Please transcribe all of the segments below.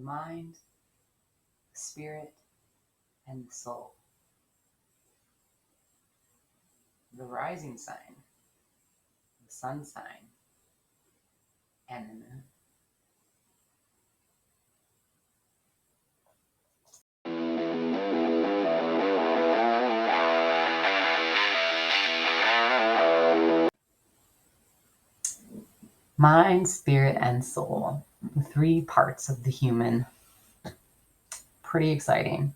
the mind, the spirit, and the soul. The rising sign, the sun sign, and the moon. Mind, spirit, and soul, the three parts of the human. Pretty exciting.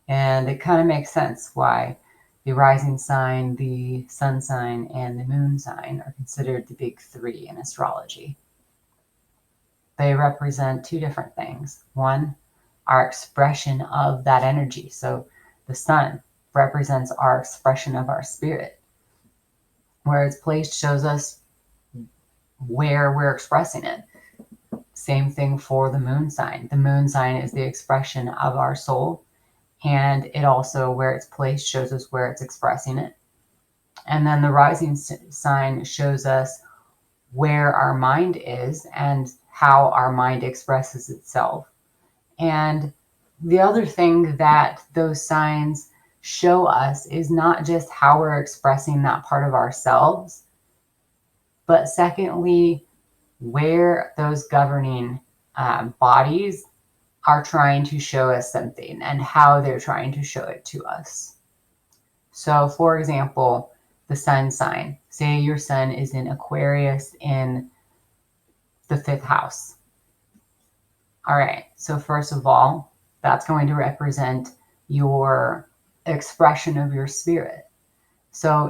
And it kind of makes sense why the rising sign, the sun sign, and the moon sign are considered the big three in astrology. They represent two different things. One, our expression of that energy. So the sun represents our expression of our spirit. Where it's placed shows us where we're expressing it. Same thing for the moon sign. The moon sign is the expression of our soul, and it also, where it's placed, shows us where it's expressing it. And then the rising sign shows us where our mind is and how our mind expresses itself. And the other thing that those signs show us is not just how we're expressing that part of ourselves, but secondly, where those governing bodies are trying to show us something and how they're trying to show it to us. So, for example, the sun sign. Say your sun is in Aquarius in the 5th house. All right, so first of all, that's going to represent your expression of your spirit. So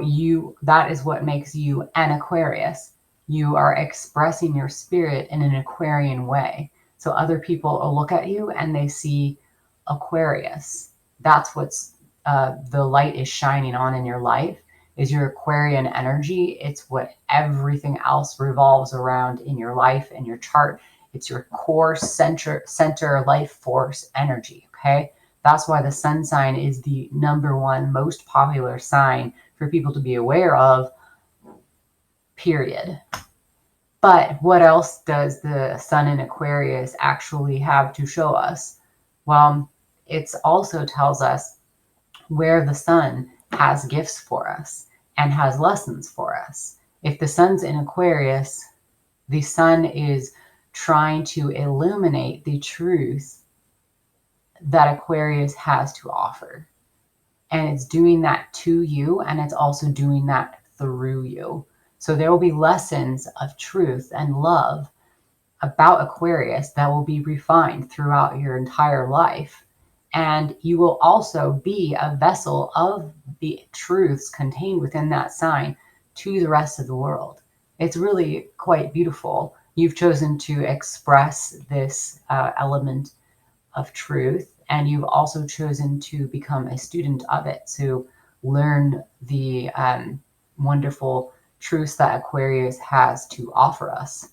that is what makes you an Aquarius. You are expressing your spirit in an Aquarian way. So other people will look at you and they see Aquarius. That's what's the light is shining on in your life, is your Aquarian energy. It's what everything else revolves around in your life and your chart. It's your core center life force energy. Okay. That's why the sun sign is the number one most popular sign for people to be aware of, period. But what else does the sun in Aquarius actually have to show us? Well, it also tells us where the sun has gifts for us and has lessons for us. If the sun's in Aquarius, the sun is trying to illuminate the truth that Aquarius has to offer. And it's doing that to you, and it's also doing that through you. So there will be lessons of truth and love about Aquarius that will be refined throughout your entire life. And you will also be a vessel of the truths contained within that sign to the rest of the world. It's really quite beautiful. You've chosen to express this element of truth, and you've also chosen to become a student of it, to learn the wonderful truths that Aquarius has to offer us.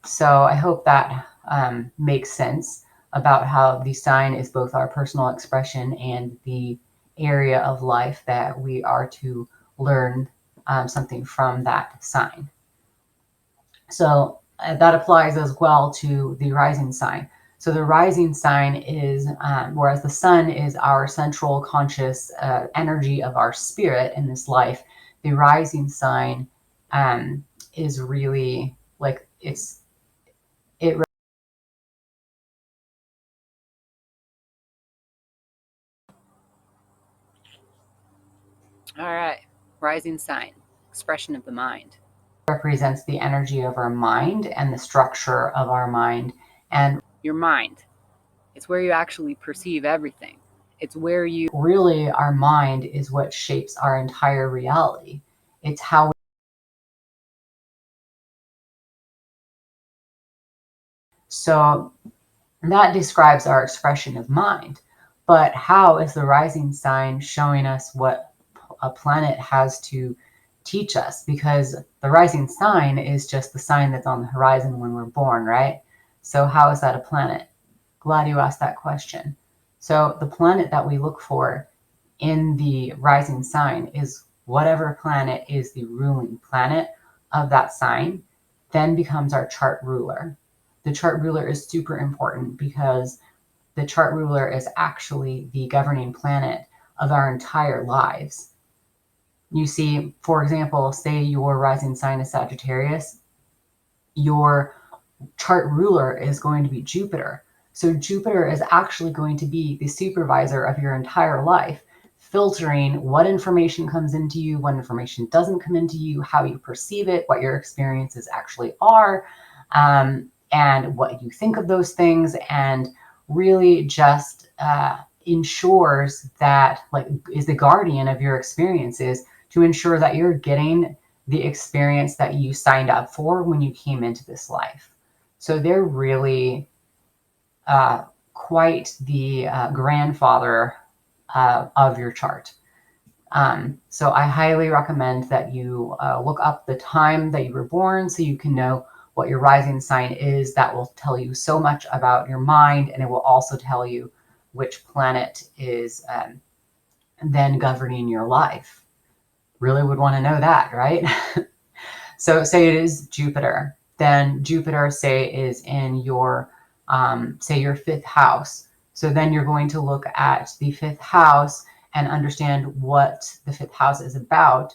So I hope that makes sense about how the sign is both our personal expression and the area of life that we are to learn something from that sign. So that applies as well to the rising sign. So the rising sign is, whereas the sun is our central conscious energy of our spirit in this life, the rising sign is really like it. All right, rising sign, expression of the mind. Represents the energy of our mind and the structure of our mind. And your mind, it's where you actually perceive everything. It's where you really, our mind is what shapes our entire reality. It's how so that describes our expression of mind. But how is the rising sign showing us what a planet has to teach us? Because the rising sign is just the sign that's on the horizon when we're born, right? So how is that a planet? Glad you asked that question. So the planet that we look for in the rising sign is whatever planet is the ruling planet of that sign, then becomes our chart ruler. the chart ruler is super important because the chart ruler is actually the governing planet of our entire lives. You see, for example, say your rising sign is Sagittarius, your chart ruler is going to be Jupiter. So Jupiter is actually going to be the supervisor of your entire life, filtering what information comes into you, what information doesn't come into you, how you perceive it, what your experiences actually are, and what you think of those things, and really just ensures that, like, is the guardian of your experiences to ensure that you're getting the experience that you signed up for when you came into this life. So they're really quite the grandfather of your chart. So I highly recommend that you look up the time that you were born so you can know what your rising sign is. That will tell you so much about your mind, and it will also tell you which planet is then governing your life. Really would want to know that, right? So say it is Jupiter, then Jupiter, say, is in your, say, your fifth house. So then you're going to look at the fifth house and understand what the fifth house is about,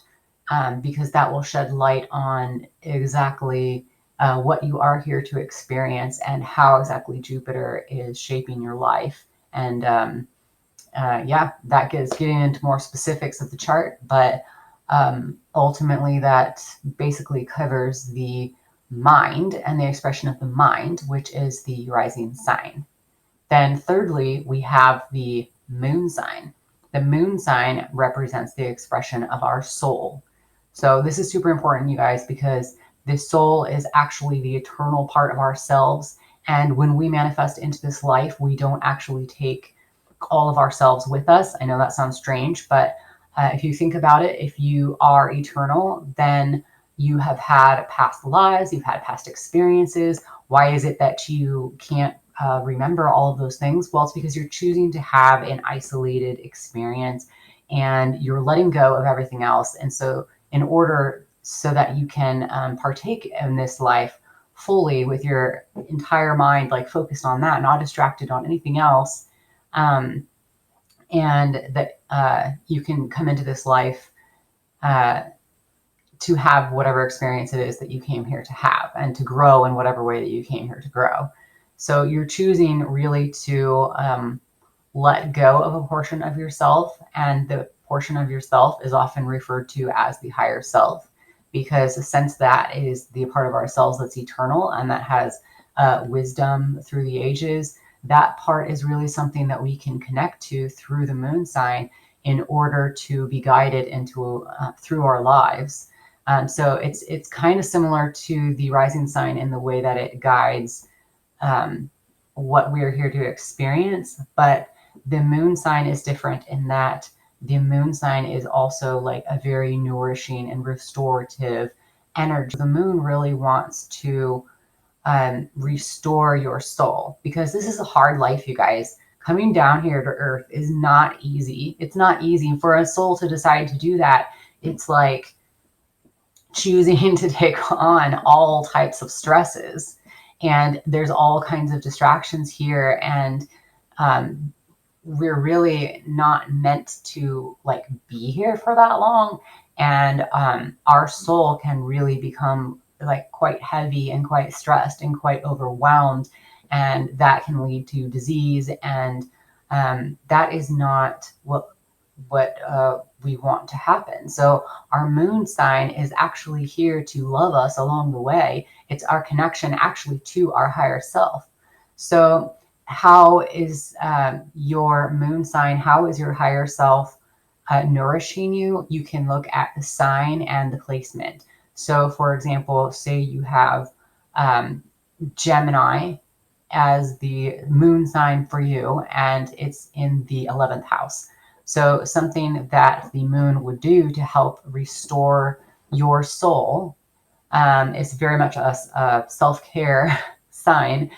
because that will shed light on exactly what you are here to experience and how exactly Jupiter is shaping your life. And yeah, that gets getting into more specifics of the chart, but ultimately that basically covers the mind and the expression of the mind, which is the rising sign. Then thirdly, we have the moon sign. The moon sign represents the expression of our soul. So this is super important, you guys, because the soul is actually the eternal part of ourselves. And when we manifest into this life, we don't actually take all of ourselves with us. I know that sounds strange, but if you think about it, if you are eternal, then you have had past lives, you've had past experiences. Why is it that you can't remember all of those things? Well, it's because you're choosing to have an isolated experience and you're letting go of everything else. And so, in order so that you can partake in this life fully with your entire mind, like focused on that, not distracted on anything else, and that you can come into this life to have whatever experience it is that you came here to have and to grow in whatever way that you came here to grow. So you're choosing really to let go of a portion of yourself, and the portion of yourself is often referred to as the higher self, because since that is the part of ourselves that's eternal and that has wisdom through the ages, that part is really something that we can connect to through the moon sign in order to be guided into through our lives. So it's kind of similar to the rising sign in the way that it guides what we're here to experience, but the moon sign is different in that the moon sign is also like a very nourishing and restorative energy. The moon really wants to restore your soul, because this is a hard life, you guys. Coming down here to earth is not easy. It's not easy for a soul to decide to do that. It's like choosing to take on all types of stresses, and there's all kinds of distractions here, and we're really not meant to like be here for that long, and our soul can really become like quite heavy and quite stressed and quite overwhelmed, and that can lead to disease, and that is not what we want to happen. So our moon sign is actually here to love us along the way. It's our connection actually to our higher self. So how is your moon sign, how is your higher self nourishing you? You can look at the sign and the placement. So for example, say you have Gemini as the moon sign for you, and it's in the 11th house. So something that the moon would do to help restore your soul is very much a self-care sign,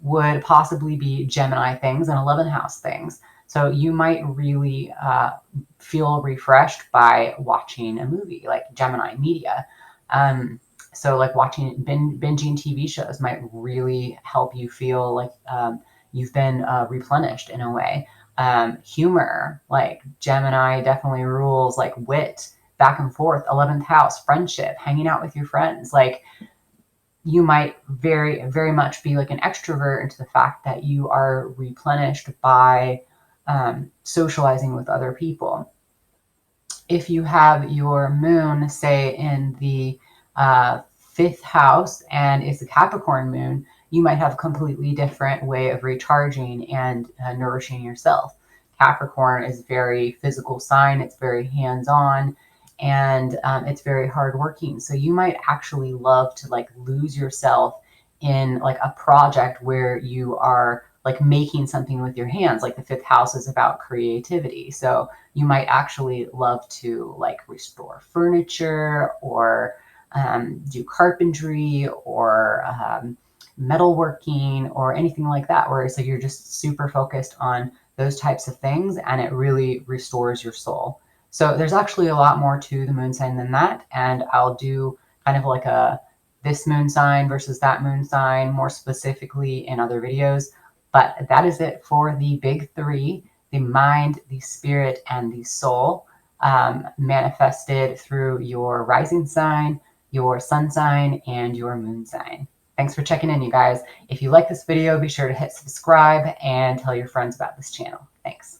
would possibly be Gemini things and 11th house things. So you might really feel refreshed by watching a movie like Gemini media. So like watching binging TV shows might really help you feel like you've been replenished in a way. Humor, like Gemini definitely rules, like wit, back and forth, 11th house, friendship, hanging out with your friends. Like you might very much be like an extrovert into the fact that you are replenished by socializing with other people. If you have your moon, say, in the fifth house and it's a Capricorn moon, you might have a completely different way of recharging and nourishing yourself. Capricorn is very physical sign, it's very hands-on, and it's very hardworking. So you might actually love to like lose yourself in like a project where you are like making something with your hands. Like the fifth house is about creativity. So you might actually love to like restore furniture or do carpentry or metalworking or anything like that, where it's like you're just super focused on those types of things and it really restores your soul. So there's actually a lot more to the moon sign than that, and I'll do kind of like a this moon sign versus that moon sign more specifically in other videos. But that is it for the big three: the mind, the spirit, and the soul, manifested through your rising sign, your sun sign, and your moon sign. Thanks for checking in, you guys. If you like this video, be sure to hit subscribe and tell your friends about this channel. Thanks.